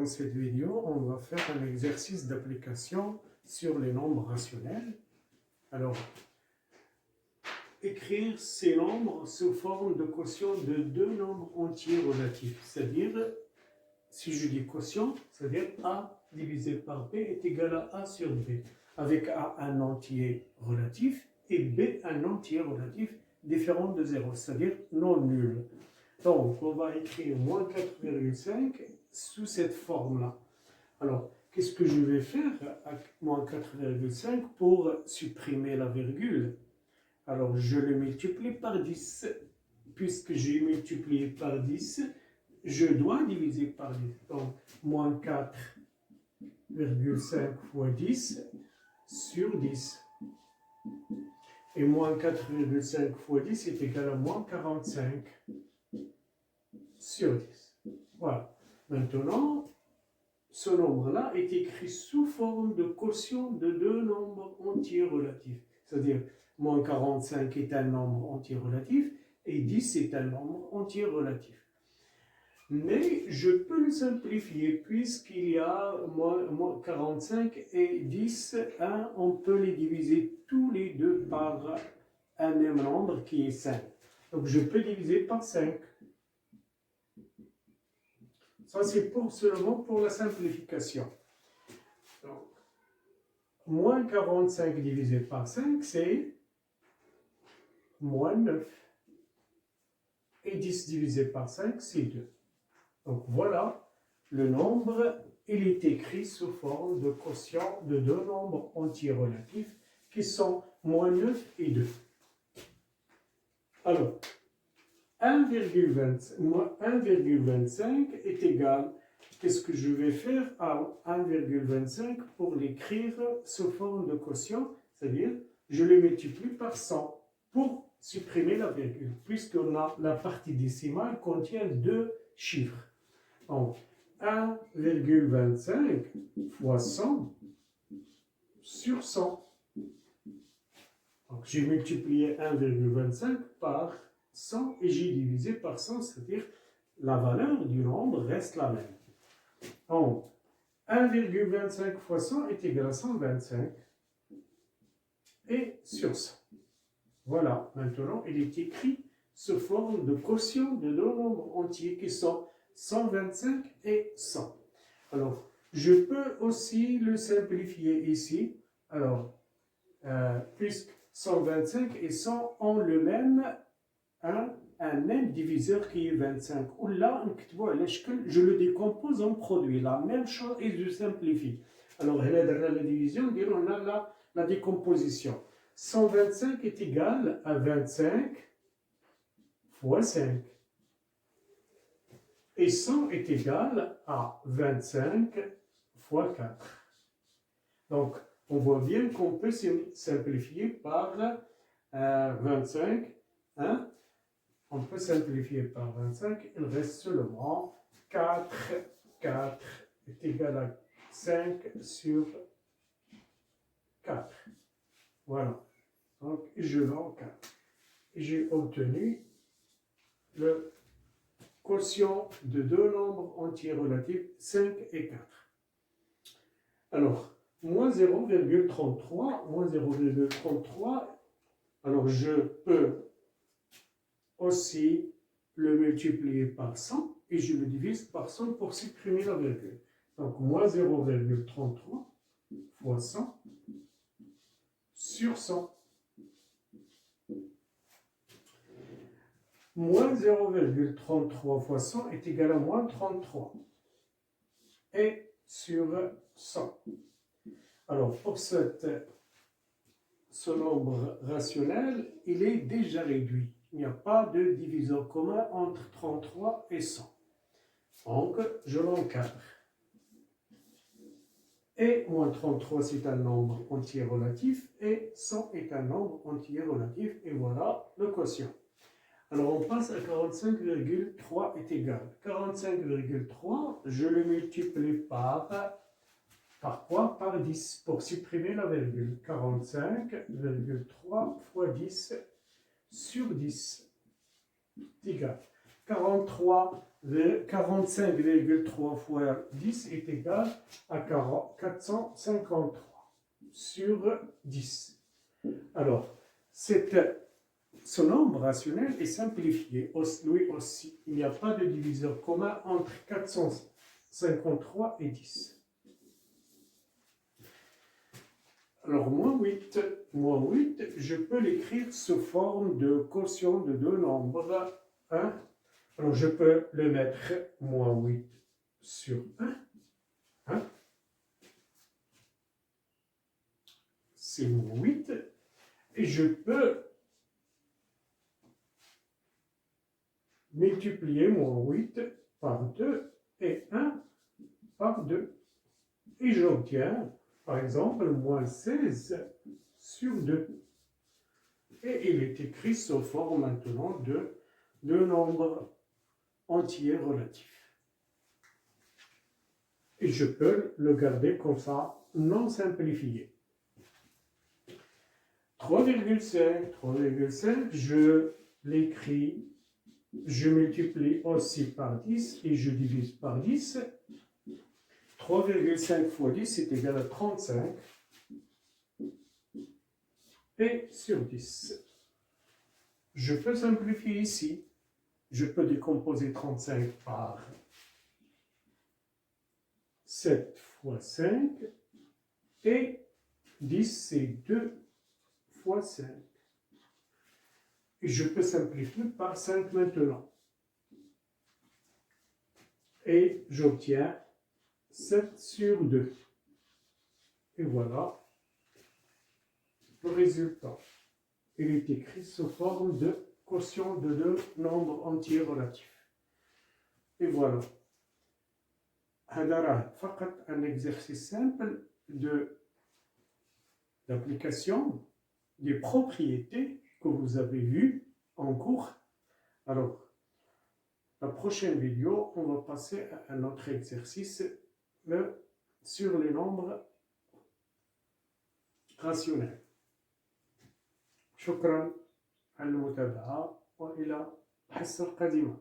dans cette vidéo, on va faire un exercice d'application sur les nombres rationnels. Alors, écrire ces nombres sous forme de quotient de deux nombres entiers relatifs. C'est-à-dire, si je dis quotient, c'est-à-dire A divisé par B est égal à A sur B, avec A un entier relatif et B un entier relatif différent de 0, c'est-à-dire non nul. Donc, on va écrire moins 4,5 sous cette forme-là. Alors, qu'est-ce que je vais faire avec moins 4,5 pour supprimer la virgule? Alors, je le multiplie par 10. Puisque j'ai multiplié par 10, je dois diviser par 10. Donc, moins 4,5 fois 10 sur 10. Et moins 4,5 fois 10 est égal à moins 45 sur 10. Voilà. Maintenant, ce nombre-là est écrit sous forme de quotient de deux nombres entiers relatifs. C'est-à-dire, moins 45 est un nombre entier relatif et 10 est un nombre entier relatif. Mais je peux le simplifier puisqu'il y a moins 45 et 10, on peut les diviser tous les deux par un même nombre qui est 5. Donc je peux diviser par 5. Ça, c'est seulement pour la simplification. Donc, moins 45 divisé par 5, c'est moins 9. Et 10 divisé par 5, c'est 2. Donc, voilà, le nombre, il est écrit sous forme de quotient de deux nombres entiers relatifs qui sont moins 9 et 2. Alors, 1,25 est égal, qu'est-ce que je vais faire à 1,25 pour l'écrire sous forme de quotient, c'est-à-dire je le multiplie par 100 pour supprimer la virgule, puisque la partie décimale contient deux chiffres. Donc, 1,25 fois 100 sur 100. Donc, j'ai multiplié 1,25 par 100 et j'ai divisé par 100, c'est-à-dire la valeur du nombre reste la même. Donc, 1,25 fois 100 est égal à 125 et sur 100. Voilà, maintenant il est écrit sous forme de quotient de deux nombres entiers qui sont 125 et 100. Alors, je peux aussi le simplifier ici. Alors, puisque 125 et 100 ont le même un même diviseur qui est 25. Ou là, je le décompose en produit. La même chose et je simplifie. Alors, la division, on a la décomposition. 125 est égal à 25 fois 5. Et 100 est égal à 25 fois 4. Donc, on voit bien qu'on peut simplifier par 25. Hein? On peut simplifier par 25. Il reste seulement 4. 4 est égal à 5 sur 4. Voilà. Donc, je l'en 4. J'ai obtenu le quotient de deux nombres entiers relatifs, 5 et 4. Alors, moins 0,33, alors je peux aussi le multiplier par 100 et je le divise par 100 pour supprimer la virgule. Donc, moins 0,33 fois 100 sur 100. Moins 0,33 fois 100 est égal à moins 33. Et sur 100. Alors, pour ce nombre rationnel, il est déjà réduit. Il n'y a pas de diviseur commun entre 33 et 100. Donc, je l'encadre. Et moins 33, c'est un nombre entier relatif, et 100 est un nombre entier relatif, et voilà le quotient. Alors, on passe à 45,3 est égal. 45,3, je le multiplie par quoi? Par 10, pour supprimer la virgule. 45,3 fois 10 sur 10 est égal. 45,3 fois 10 est égal à 453 sur 10. Alors, ce nombre rationnel est simplifié, lui aussi. Il n'y a pas de diviseur commun entre 453 et 10. Alors, moins 8, je peux l'écrire sous forme de quotient de deux nombres. Hein? Alors, je peux le mettre moins 8 sur 1. Hein? C'est moins 8. Et je peux multiplier moins 8 par 2 et 1 par 2. Et j'obtiens, par exemple, moins 16 sur 2. Et il est écrit sous forme maintenant de deux nombres entiers relatifs. Et je peux le garder comme ça, non simplifié. 3,5, je l'écris, je multiplie aussi par 10 et je divise par 10. 3,5 fois 10 est égal à 35. Et sur 10. Je peux simplifier ici. Je peux décomposer 35 par 7 fois 5. Et 10, c'est 2 fois 5. Et je peux simplifier par 5 maintenant. Et j'obtiens 7 sur 2. Et voilà le résultat. Il est écrit sous forme de quotient de deux nombres entiers relatifs. Et voilà. هذا فقط un exercice simple d'application des propriétés que vous avez vues en cours. Alors, la prochaine vidéo, on va passer à un autre exercice sur les nombres rationnels. شكرا على المتابعة وإلى الحصة القادمة.